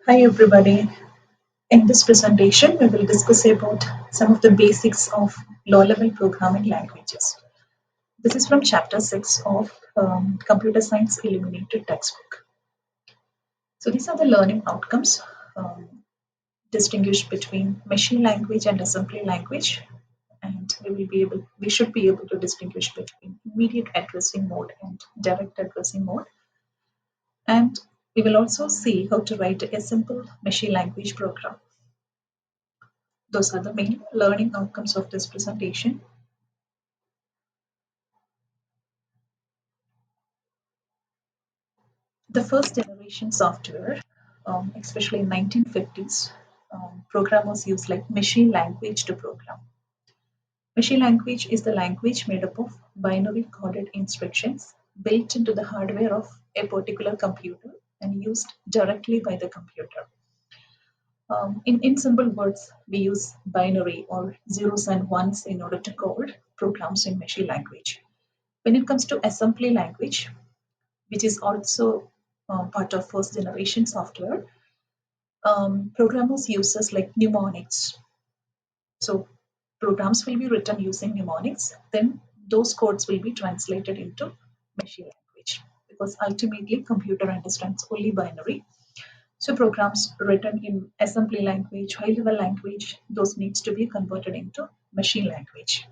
Hi everybody. In this presentation, we will discuss about some of the basics of low-level programming languages. This is from Chapter 6 of Computer Science Illuminated Textbook. So these are the learning outcomes distinguished between machine language and assembly language, and we should be able to distinguish between immediate addressing mode and direct addressing mode. And we will also see how to write a simple machine language program. Those are the main learning outcomes of this presentation. The first generation software, especially in 1950s, programmers used like machine language to program. Machine language is the language made up of binary coded instructions built into the hardware of a particular computer and used directly by the computer. In simple words, we use binary or zeros and ones in order to code programs in machine language. When it comes to assembly language, which is also part of first generation software, programmers uses like mnemonics. So programs will be written using mnemonics, then those codes will be translated into machine language, because ultimately computer understands only binary. So programs written in assembly language, high level language, those needs to be converted into machine language.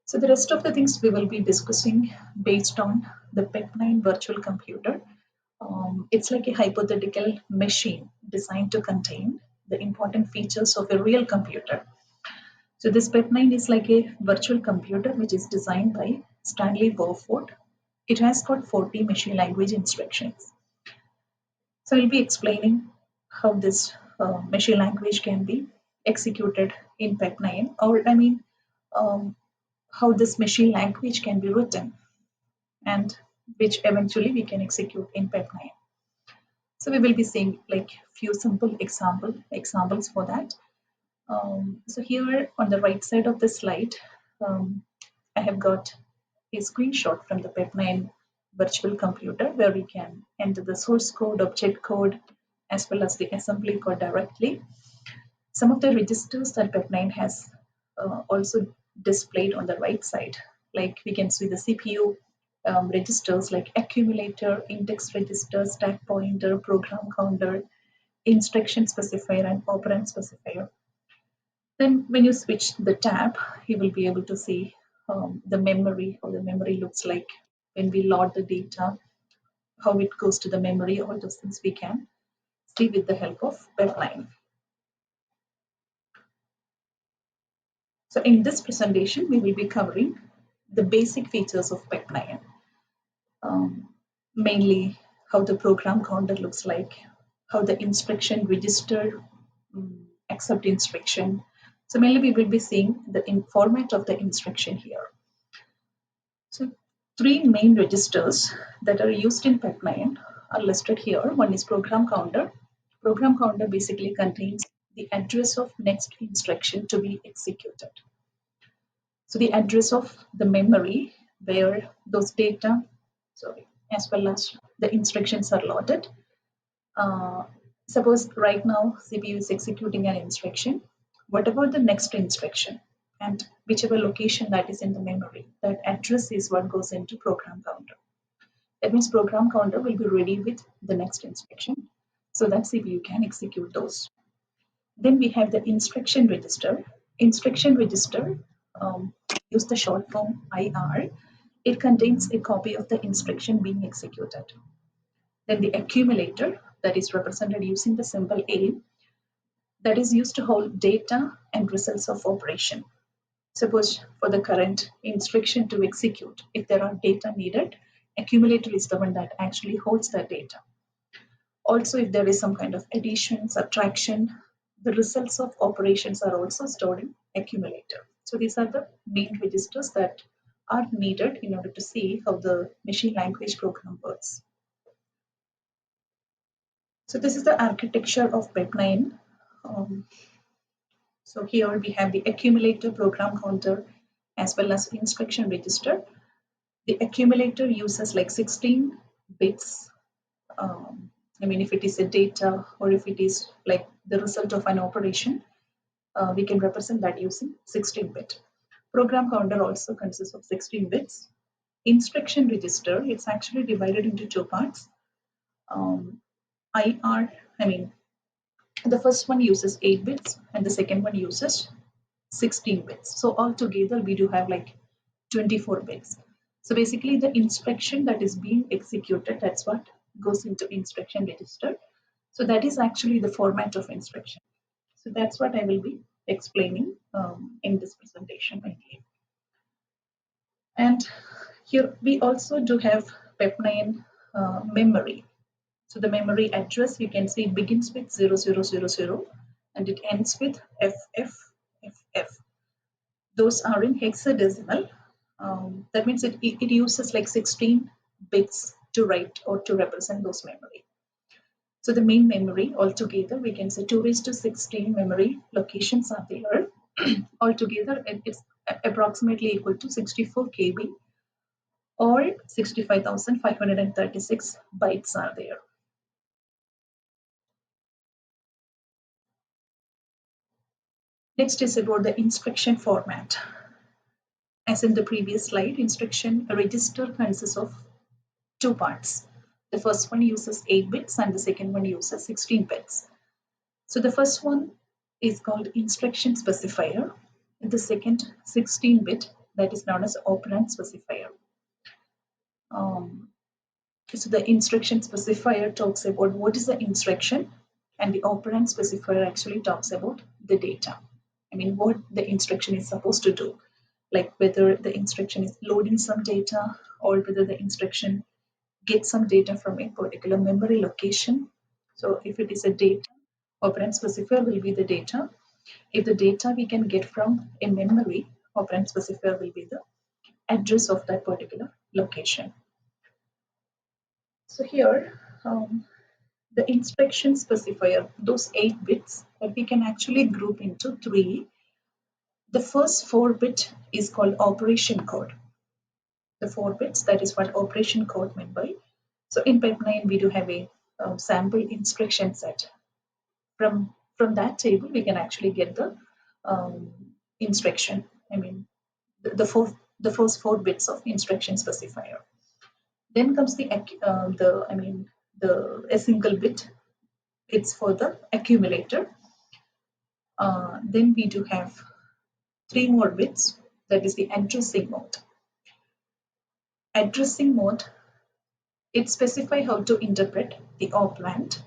So the rest of the things we will be discussing based on the PEP9 virtual computer. It's like a hypothetical machine designed to contain the important features of a real computer. So this PEP9 is like a virtual computer which is designed by Stanley Burford. It has got 40 machine language instructions. So I'll be explaining how this machine language can be executed in PEP9, or um, how this machine language can be written, and which eventually we can execute in PEP9. So we will be seeing like few simple examples for that. So here on the right side of the slide, um, I have got a screenshot from the PEP9 virtual computer where we can enter the source code, object code, as well as the assembly code directly. Some of the registers that PEP9 has also displayed on the right side, like we can see the CPU registers like accumulator, index register, stack pointer, program counter, instruction specifier, and operand specifier. Then when you switch the tab, you will be able to see the memory, how the memory looks like when we load the data, how it goes to the memory, all those things we can see with the help of PEP9. So in this presentation, we will be covering the basic features of PEP9, mainly how the program counter looks like, how the instruction register accept instruction. So mainly we will be seeing the format of the instruction here. So three main registers that are used in PEP9 are listed here. One is program counter. Program counter basically contains the address of next instruction to be executed. So the address of the memory where those data, sorry, as well as the instructions are loaded. Uh, Suppose right now CPU is executing an instruction. What about the next instruction? And whichever location that is in the memory, that address is what goes into program counter. That means program counter will be ready with the next instruction so that CPU can execute those. Then we have the instruction register. Instruction register, use the short form IR. It contains a copy of the instruction being executed. Then the accumulator, that is represented using the symbol A, that is used to hold data and results of operation. Suppose for the current instruction to execute, if there are data needed, accumulator is the one that actually holds that data. Also, if there is some kind of addition, subtraction, the results of operations are also stored in accumulator. So these are the main registers that are needed in order to see how the machine language program works. So this is the architecture of PEP9. So here we have the accumulator, program counter, as well as instruction register. The accumulator uses like 16 bits I mean, if it is a data or if it is like the result of an operation, we can represent that using 16-bit. Program counter also consists of 16 bits. Instruction register, it's actually divided into two parts. IR, I mean, the first one uses 8 bits and the second one uses 16 bits. So altogether we do have like 24 bits. So basically the instruction that is being executed, that's what goes into instruction register. So that is actually the format of instruction. So that's what I will be explaining in this presentation mainly. And here we also do have PEP9 memory. So the memory address you can see begins with 0000 and it ends with FFFF. Those are in hexadecimal. That means it uses like 16 bits to write or to represent those memory. So the main memory altogether, we can say 2 raised to 16 memory locations are there. Altogether, it's approximately equal to 64 KB or 65,536 bytes are there. Next is about the instruction format. As in the previous slide, instruction register consists of two parts. The first one uses 8 bits and the second one uses 16 bits. So the first one is called instruction specifier, and the second 16-bit that is known as operand specifier. So the instruction specifier talks about what is the instruction, and the operand specifier actually talks about the data. I mean, what the instruction is supposed to do, like whether the instruction is loading some data or whether the instruction gets some data from a particular memory location. So if it is a data, operand specifier will be the data. If the data we can get from a memory, operand specifier will be the address of that particular location. So here, the instruction specifier, those 8 bits, that we can actually group into 3. The first 4-bit is called operation code. The 4 bits, that is what operation code meant by. So in PEP9, we do have a sample instruction set. From that table, we can actually get the instruction. I mean, the first 4 bits of instruction specifier. Then comes the a single bit. It's for the accumulator. Then we do have 3 more bits. That is the addressing mode. Addressing mode, it specifies how to interpret the operand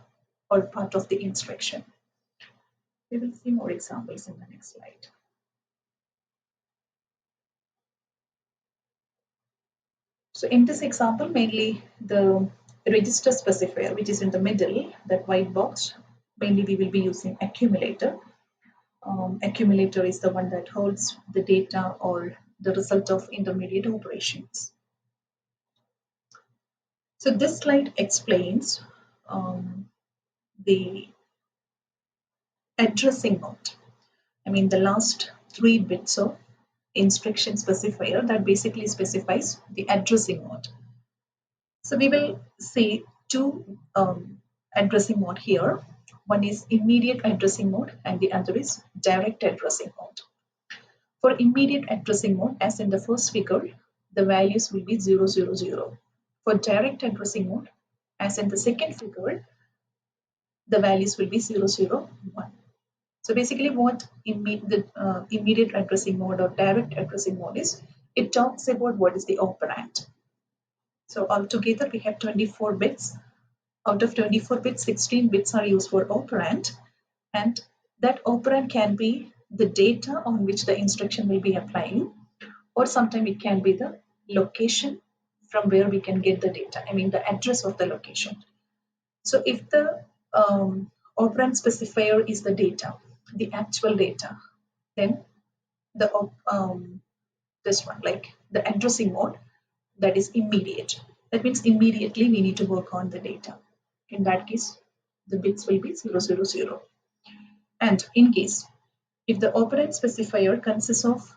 or part of the instruction. We will see more examples in the next slide. So in this example, mainly the register specifier, which is in the middle, that white box, mainly we will be using accumulator. Accumulator is the one that holds the data or the result of intermediate operations. So this slide explains the addressing mode. I mean, the last 3 bits of instruction specifier that basically specifies the addressing mode. So we will see 2 addressing mode here. One is immediate addressing mode and the other is direct addressing mode. For immediate addressing mode, as in the first figure, the values will be 000. For direct addressing mode, as in the second figure, the values will be 001. So basically what the immediate addressing mode or direct addressing mode is, it talks about what is the operand. So altogether we have 24 bits. Out of 24 bits, 16 bits are used for operand, and that operand can be the data on which the instruction will be applying, or sometimes it can be the location from where we can get the data, I mean the address of the location. So if the operand specifier is the data, the actual data, then the this one, like the addressing mode, that is immediate. That means immediately we need to work on the data. In that case, the bits will be 000. And in case if the operand specifier consists of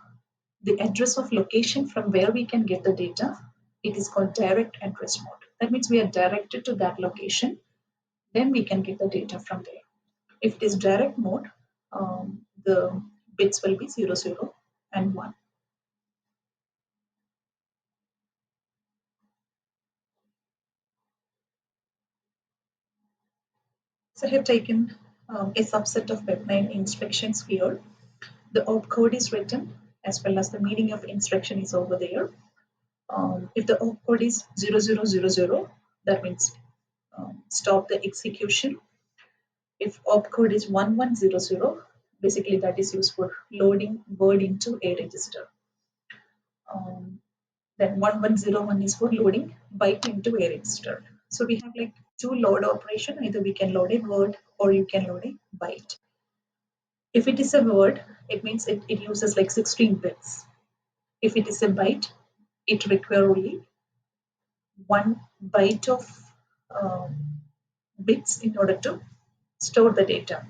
the address of location from where we can get the data, it is called direct address mode. That means we are directed to that location Then we can get the data from there. If it is direct mode, the bits will be 0, 0 and 1. So I have taken a subset of pipeline instructions here. The opcode is written as well as the meaning of instruction is over there. If the opcode is 0000, that means stop the execution. If opcode is 1100, basically that is used for loading word into a register. Then 1101 is for loading byte into a register. So we have like two load operation. Either we can load a word or you can load a byte. If it is a word, it means it uses like 16 bits. If it is a byte, it requires only 1 byte of bits in order to store the data.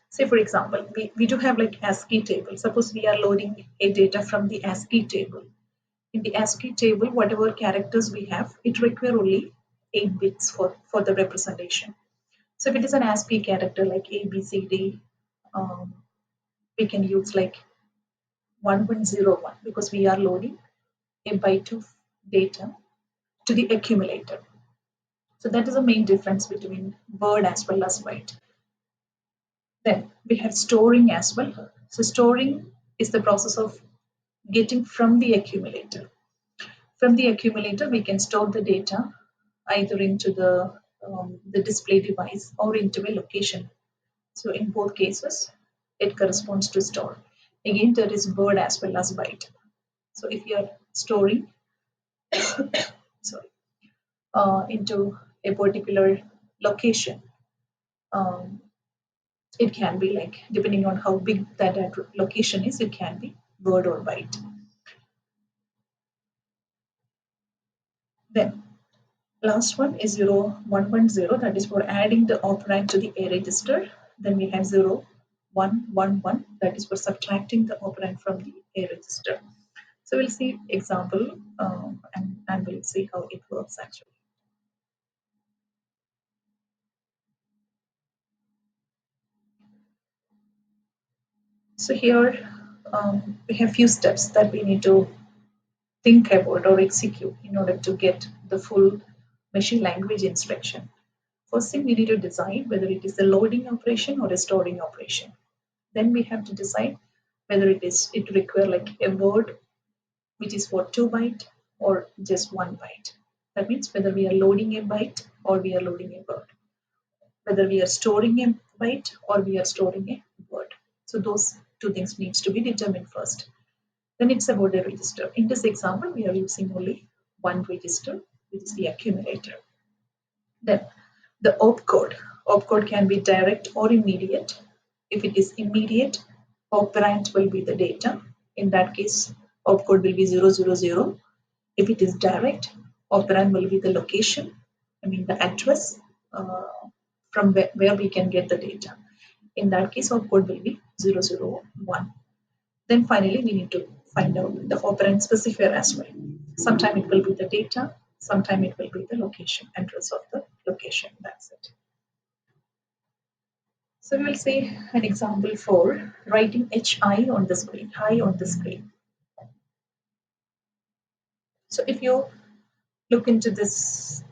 Say for example, we do have like ASCII table. Suppose we are loading a data from the ASCII table. In the ASCII table, whatever characters we have, it requires only 8 bits for the representation. So if it is an ASCII character like A, B, C, D, we can use like 1101 because we are loading a byte of data to the accumulator. So that is the main difference between word as well as byte. Then we have storing as well. So storing is the process of getting from the accumulator. From the accumulator, we can store the data either into the display device or into a location. So in both cases, it corresponds to store. Again, there is word as well as byte. So if you are storing sorry, into a particular location, um, it can be like, depending on how big that location is, it can be word or byte. Then last one is 0110, that is for adding the operand to the A register. Then we have 0111, that is for subtracting the operand from the A register. So we'll see example and we'll see how it works actually. So here we have few steps that we need to think about or execute in order to get the full machine language instruction. First thing, we need to decide whether it is a loading operation or a storing operation. Then we have to decide whether it require like a word which is for 2 byte or just 1 byte. That means whether we are loading a byte or we are loading a word, whether we are storing a byte or we are storing a word. So those two things needs to be determined first. Then it's about the register. In this example, we are using only one register, which is the accumulator. Then the opcode. Opcode can be direct or immediate. If it is immediate, operand will be the data. In that case, opcode will be 000. If it is direct, operand will be the location, I mean the address from where we can get the data. In that case, opcode will be 001. Then finally, we need to find out the operand specifier as well. Sometime it will be the data, sometime it will be the location, address of the location. That's it. So we will see an example for writing HI on the screen, high on the screen. So if you look into this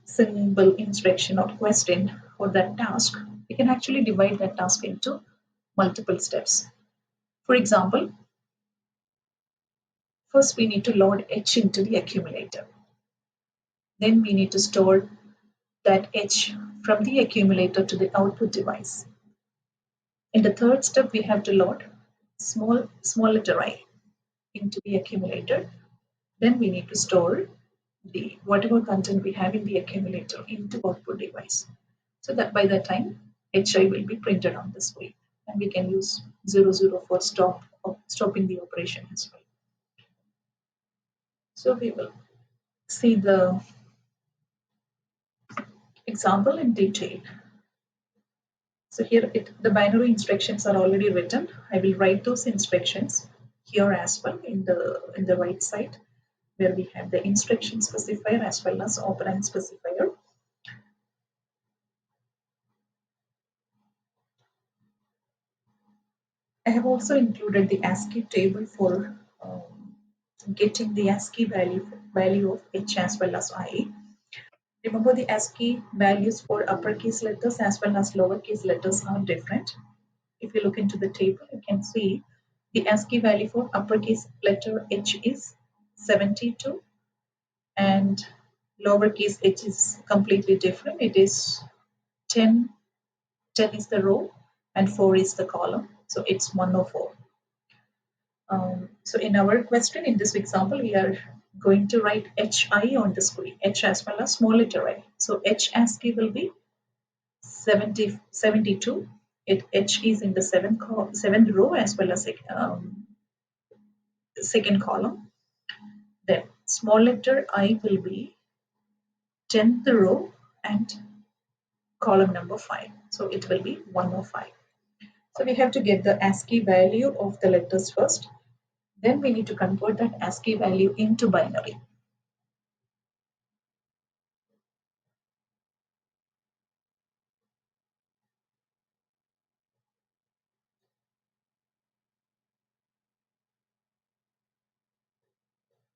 symbol instruction or question or that task, we can actually divide that task into multiple steps. For example, first we need to load H into the accumulator. Then we need to store that H from the accumulator to the output device. In the third step, we have to load small letter I into the accumulator. Then we need to store the whatever content we have in the accumulator into output device. So that by that time, HI will be printed on the screen. And we can use 00 for stopping the operation as well. So we will see the example in detail. So here the binary instructions are already written. I will write those instructions here as well in the right side where we have the instruction specifier as well as operand specifier. I have also included the ASCII table for getting the ASCII value of H as well as I. Remember, the ASCII values for uppercase letters as well as lowercase letters are different. If you look into the table, you can see the ASCII value for uppercase letter H is 72 and lowercase h is completely different. It is 10, 10 is the row and 4 is the column. So it's 104. So in our question, in this example, we are going to write HI on the screen, H as well as small letter I. So H ASCII will be 72. H is in the seventh row as well as second column. Then small letter I will be 10th row and column number 5. So it will be 105. So we have to get the ASCII value of the letters first. Then we need to convert that ASCII value into binary.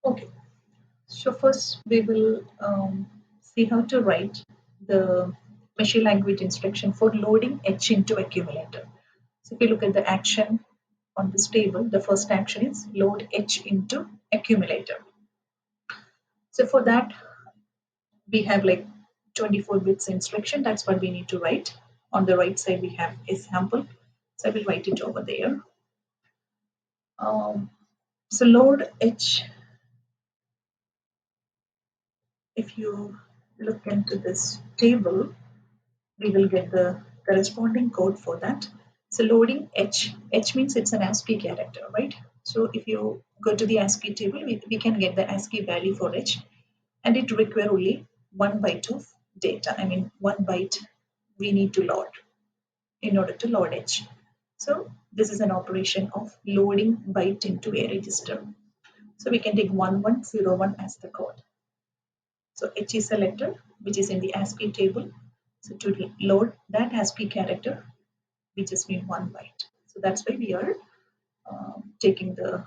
Okay, so first we will see how to write the machine language instruction for loading H into accumulator. So if you look at the action on this table, the first action is load H into accumulator. So for that, we have like 24 bits instruction. That's what we need to write. On the right side, we have a sample. So I will write it over there. So load H, if you look into this table, we will get the corresponding code for that. So loading H means it's an ASCII character, right? So if you go to the ASCII table, we can get the ASCII value for H, and it requires only 1 byte of data. I mean, 1 byte we need to load in order to load H. So this is an operation of loading byte into a register. So we can take 1101 as the code. So H is a letter which is in the ASCII table. So to load that ASCII character, we just need 1 byte. So that's why we are taking the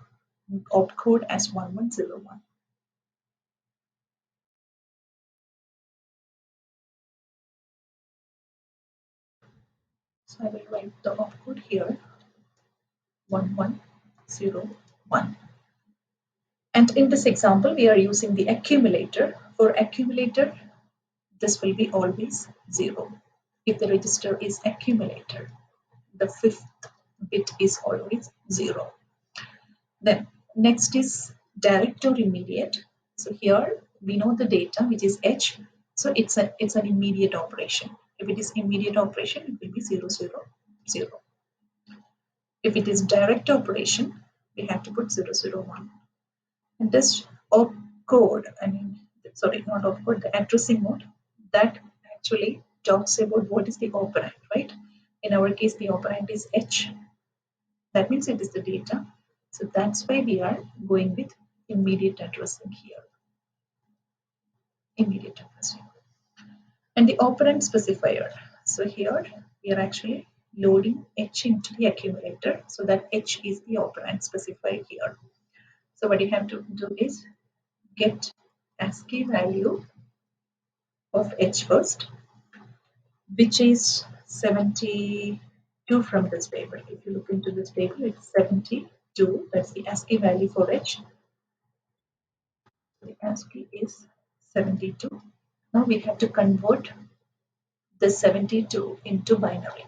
opcode as 1101. So I will write the opcode here, 1101. And in this example, we are using the accumulator. For accumulator, this will be always 0. If the register is accumulator, the fifth bit is always 0. Then next is direct or immediate. So here we know the data which is H. So it's an immediate operation. If it is immediate operation, it will be 000. If it is direct operation, we have to put 001. And this opcode, sorry, not opcode, the addressing mode, that actually talks about what is the operand, right? In our case, the operand is H. That means it is the data. So that's why we are going with immediate addressing here. Immediate addressing. And the operand specifier. So here we are actually loading H into the accumulator. So that H is the operand specified here. So what you have to do is get ASCII value of H first, which is 72 from this table. If you look into this table, it's 72. That's the ASCII value for H. The ASCII is 72. Now we have to convert the 72 into binary.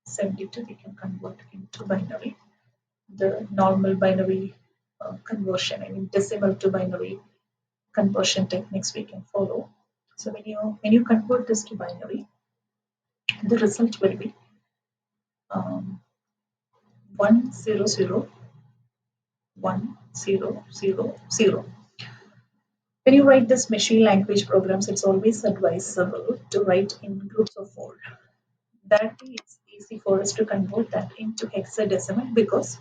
72 we can convert into binary. The normal binary conversion, decimal to binary conversion techniques we can follow. So when you convert this to binary, the result will be 1001000. When you write this machine language programs, it's always advisable to write in groups of 4. That way it's easy for us to convert that into hexadecimal, because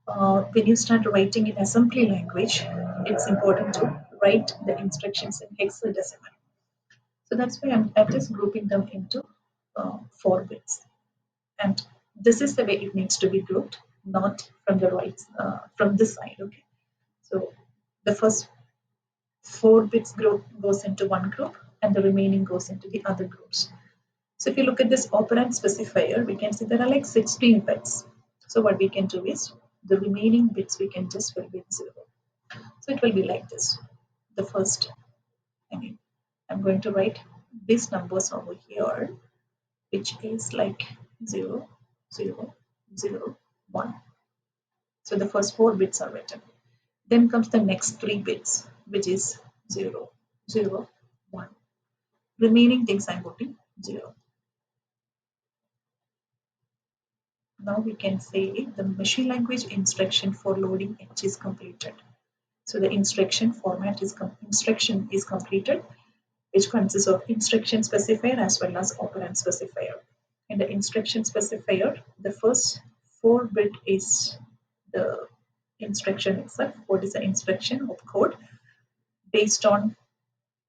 when you start writing in assembly language, it's important to write the instructions in hexadecimal. So that's why I'm just grouping them into 4 bits. And this is the way it needs to be grouped, not from the right, from this side. Okay, so the first 4 bits group goes into one group and the remaining goes into the other groups. So if you look at this operand specifier, we can see there are like 16 bits. So what we can do is the remaining bits we can just fill with 0. So it will be like this. The first, I mean, I'm going to write these numbers over here, which is like 0, 0, 0, 1. So the first 4 bits are written. Then comes the next 3 bits, which is 0, 0, 1. Remaining things I'm putting 0. Now we can say the machine language instruction for loading H is completed. So the instruction is completed, which consists of instruction specifier as well as operand specifier. In the instruction specifier, the first 4 bit is the instruction itself. What is the instruction of code based on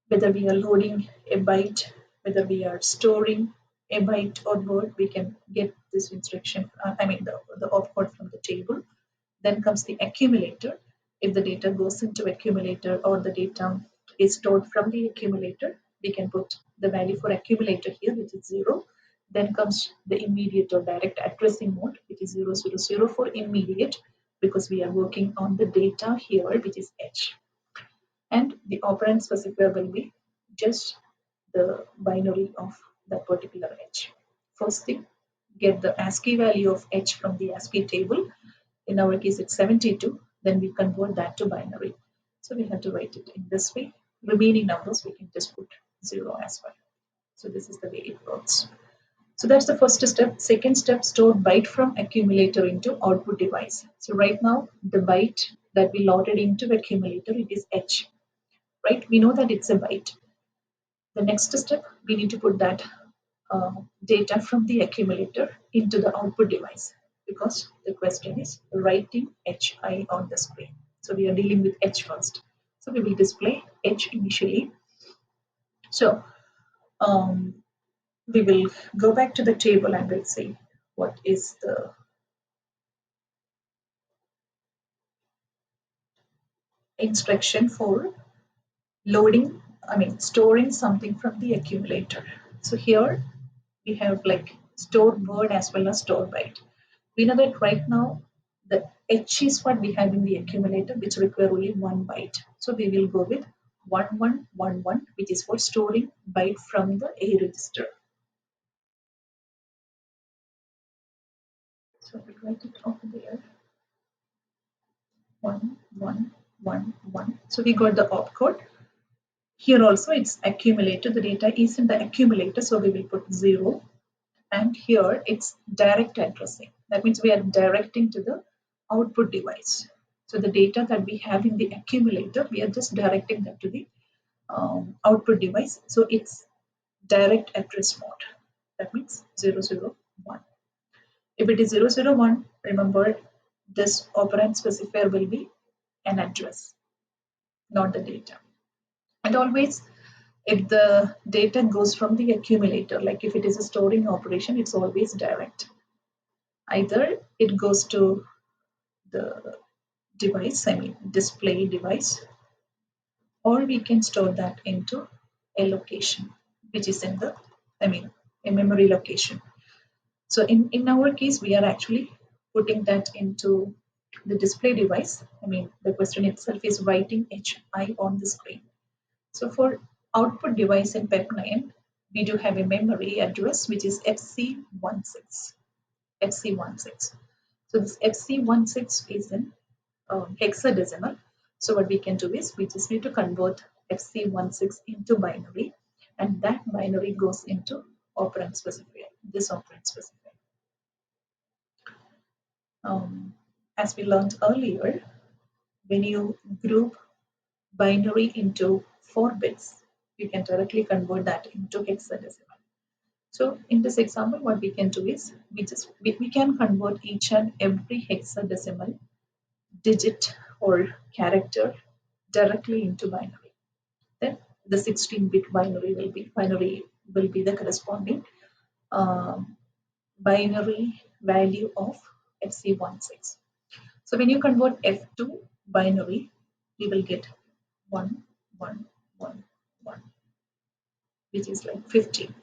whether we are loading a byte, whether we are storing a byte or word, we can get this instruction, the opcode from the table. Then comes the accumulator. If the data goes into accumulator or the data is stored from the accumulator, we can put the value for accumulator here, which is 0. Then comes the immediate or direct addressing mode, which is 000 for immediate, because we are working on the data here, which is H. And the operand specifier will be just the binary of that particular H. First thing, get the ASCII value of H from the ASCII table. In our case, it's 72. Then we convert that to binary. So we have to write it in this way. Remaining numbers, we can just put 0 as well. So this is the way it works. So that's the first step. Second step, store byte from accumulator into output device. So right now, the byte that we loaded into accumulator, it is H, right? We know that it's a byte. The next step, we need to put that data from the accumulator into the output device, because the question is writing HI on the screen. So we are dealing with H first. So we will display H initially. So we will go back to the table and we'll see what is the instruction for loading, storing something from the accumulator. So here we have like store word as well as store byte. We know that right now the H is what we have in the accumulator, which require only 1 byte. So we will go with 1111, which is for storing byte from the A register. So we write it over there. 1111. So we got the opcode. Here also it's accumulator. The data is in the accumulator, so we will put 0. And here it's direct addressing. That means we are directing to the output device. So the data that we have in the accumulator, we are just directing that to the output device. So it's direct address mode. That means 001. If it is 001, remember this operand specifier will be an address, not the data. And always, if the data goes from the accumulator, like if it is a storing operation, it's always direct. Either it goes to the device, display device, or we can store that into a location, which is in the, a memory location. So in our case, we are actually putting that into the display device. The question itself is writing HI on the screen. So for output device in PEP9, we do have a memory address, which is FC16. FC16. So this FC16 is in hexadecimal. So what we can do is we just need to convert FC16 into binary, and that binary goes into operand specifier, this operand specifier. As we learned earlier, when you group binary into 4 bits, you can directly convert that into hexadecimal. So in this example, what we can do is we can convert each and every hexadecimal digit or character directly into binary. Then the 16-bit binary will be the corresponding binary value of FC16. So when you convert F2 binary, we will get 1, 1, 1, 1, which is like 15,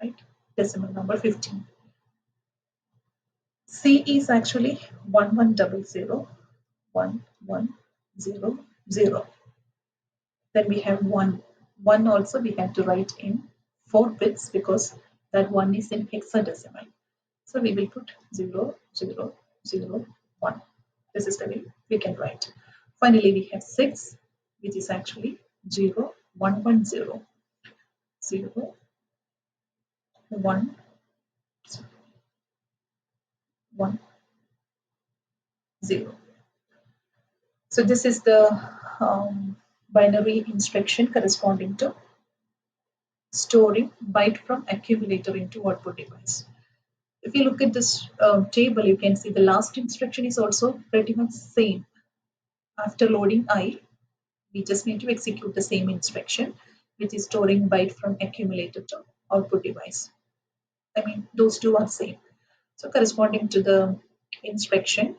right? Decimal number 15. C is actually 1100, 1100. Then we have 1. 1 also we have to write in 4 bits because that 1 is in hexadecimal. So we will put 0, 0, 0, 1. This is the way we can write. Finally, we have 6, which is actually 0, 1, 1, 0, 0, 1, 1, 0. So this is the binary instruction corresponding to storing byte from accumulator into output device. If you look at this table, you can see the last instruction is also pretty much same. After loading I, we just need to execute the same instruction, which is storing byte from accumulator to output device. I mean, those two are same. So corresponding to the instruction,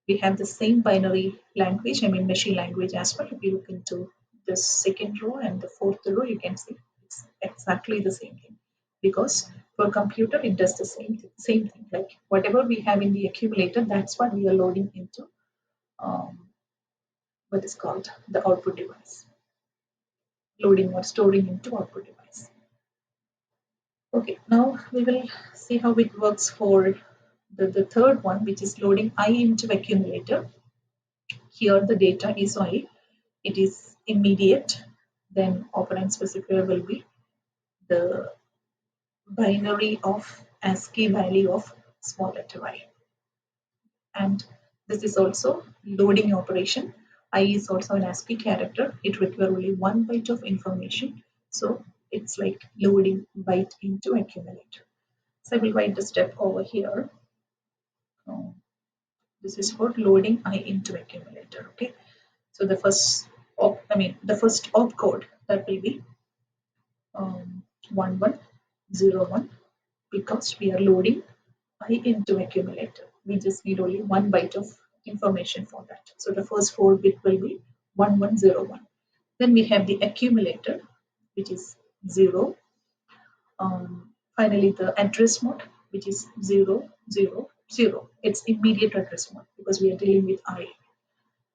we have the same binary language, I mean machine language as well. If you look into the second row and the fourth row, you can see it's exactly the same thing. Because for computer, it does the same thing. Like whatever we have in the accumulator, that's what we are loading into what is called the output device. Loading or storing into output device. Okay, now we will see how it works for the third one, which is loading I into accumulator. Here the data is I, it is immediate. Then operand specifier will be the binary of ASCII value of small letter I. And this is also loading operation. I is also an ASCII character. It requires only 1 byte of information. So it's like loading byte into accumulator. So I will write the step over here. This is for loading I into accumulator. Okay. So the first opcode that will be 1101 because we are loading I into accumulator. We just need only 1 byte of information for that. So the first 4 bit will be 1101. Then we have the accumulator, which is 0. Finally, the address mode, which is 0, 0, 0. It's immediate address mode because we are dealing with I.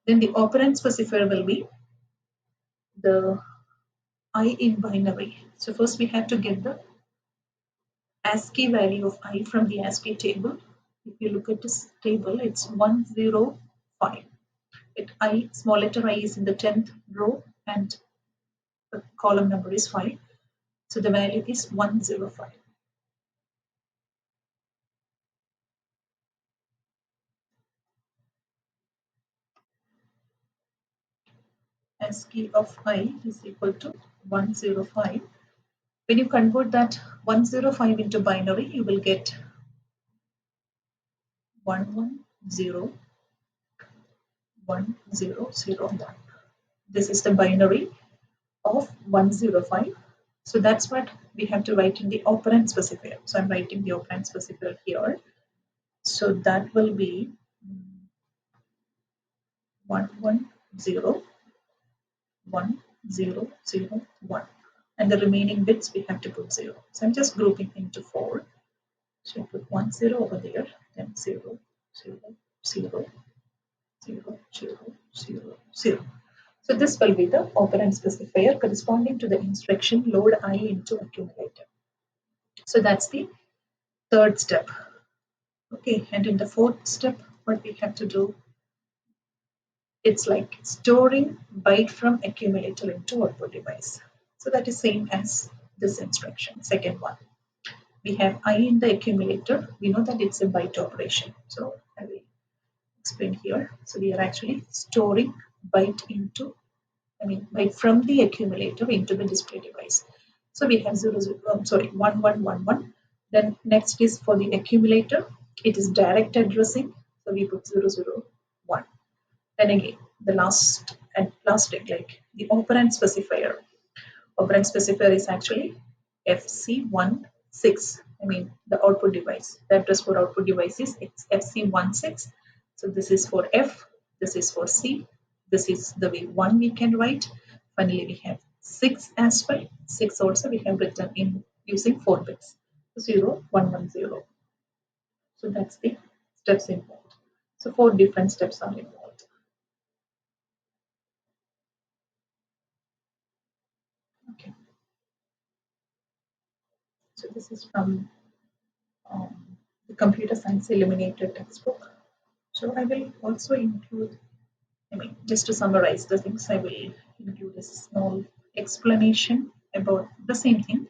Then the operand specifier will be the I in binary. So first we have to get the ASCII value of I from the ASCII table. If you look at this table, it's 105. Small letter I is in the 10th row and the column number is 5. So the value is 105. ASCII of I is equal to 105. When you convert that 105 into binary, you will get 110, 1001. This is the binary of 105. So that's what we have to write in the operand specifier. So I'm writing the operand specifier here. So that will be 110, 1001. And the remaining bits we have to put 0. So I'm just grouping into 4. So I put 10 over there, then 0, 0, 0, 0, 0, 0, 0. So this will be the operand specifier corresponding to the instruction load I into accumulator. So that's the third step. Okay, and in the fourth step, what we have to do, it's like storing byte from accumulator into output device. So that is same as this instruction, second one. We have I in the accumulator. We know that it's a byte operation. So I will explain here. So we are actually storing byte from the accumulator into the display device. So we have 1111. Then next is for the accumulator. It is direct addressing. So we put 001. Then again, the last thing, like the operand specifier. Operand specifier is actually FC1 6. I mean the output device. The address for output device is FC16. So this is for F, this is for C, this is the way 1 we can write. Finally we have 6 as well. 6 also we have written in using 4 bits. 0, 1, 1, 0. So that's the steps involved. So 4 different steps are involved. Okay. So this is from the computer science eliminated textbook. So I will also include, I mean, just to summarize the things, I will include a small explanation about the same thing.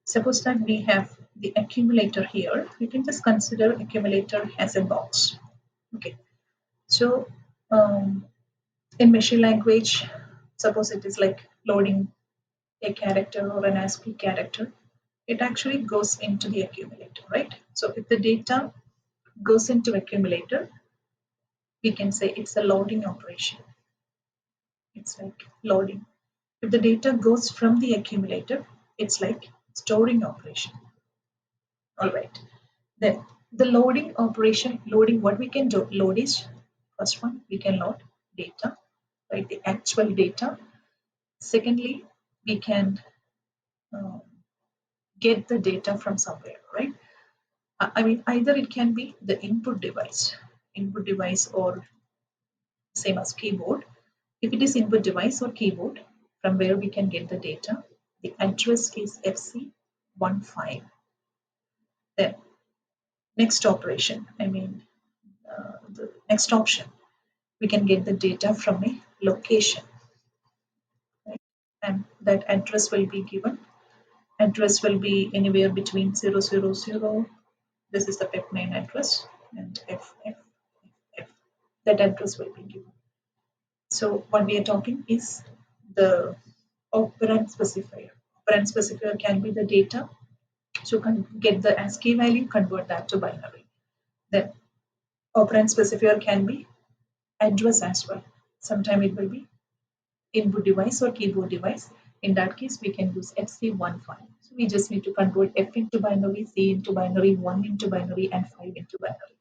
Suppose that we have the accumulator here. You can just consider accumulator as a box. Okay. So in machine language, suppose it is like loading a character or an ASCII character, it actually goes into the accumulator, right? So if the data goes into accumulator, we can say it's a loading operation. It's like loading. If the data goes from the accumulator, it's like storing operation. All right. Then the loading operation, loading, what we can do, load is first one, we can load data, right? The actual data. Secondly, we can uh, get the data from somewhere, right? I mean, either it can be the input device or same as keyboard. If it is input device or keyboard, from where we can get the data, the address is FC15. Then next operation, I mean the next option, we can get the data from a location, right? And that address will be given. Address will be anywhere between 000. This is the pep main address and FFF. That address will be given. So what we are talking is the operand specifier. Operand specifier can be the data. So can get the ASCII value, convert that to binary. Then operand specifier can be address as well. Sometimes it will be input device or keyboard device. In that case, we can use FC15. So we just need to convert F into binary, C into binary, 1 into binary, and 5 into binary.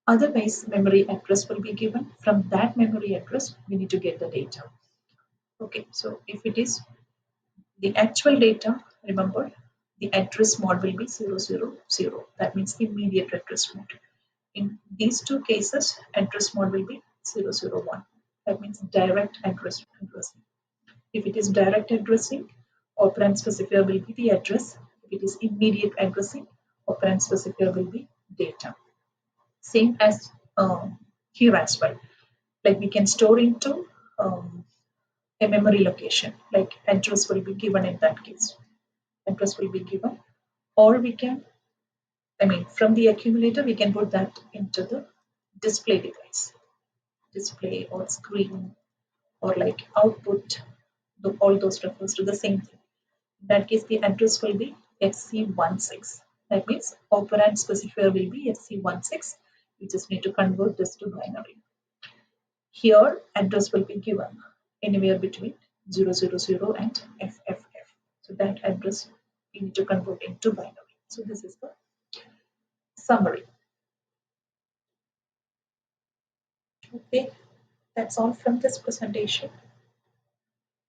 Otherwise, memory address will be given. From that memory address, we need to get the data. Okay, so if it is the actual data, remember, the address mode will be 000. That means immediate address mode. In these two cases, address mode will be 001. That means direct addressing. If it is direct addressing, operand specifier will be the address. If it is immediate addressing, operand specifier will be data. Same as here as well. Like we can store into a memory location, like address will be given in that case. Address will be given, or we can, I mean, from the accumulator, we can put that into the display device, display or screen or like output. All those refers to the same thing. In that case, the address will be FC16. That means operand specifier will be FC16. You just need to convert this to binary. Here, address will be given anywhere between 000 and FFF. So that address we need to convert into binary. So this is the summary. Okay, that's all from this presentation.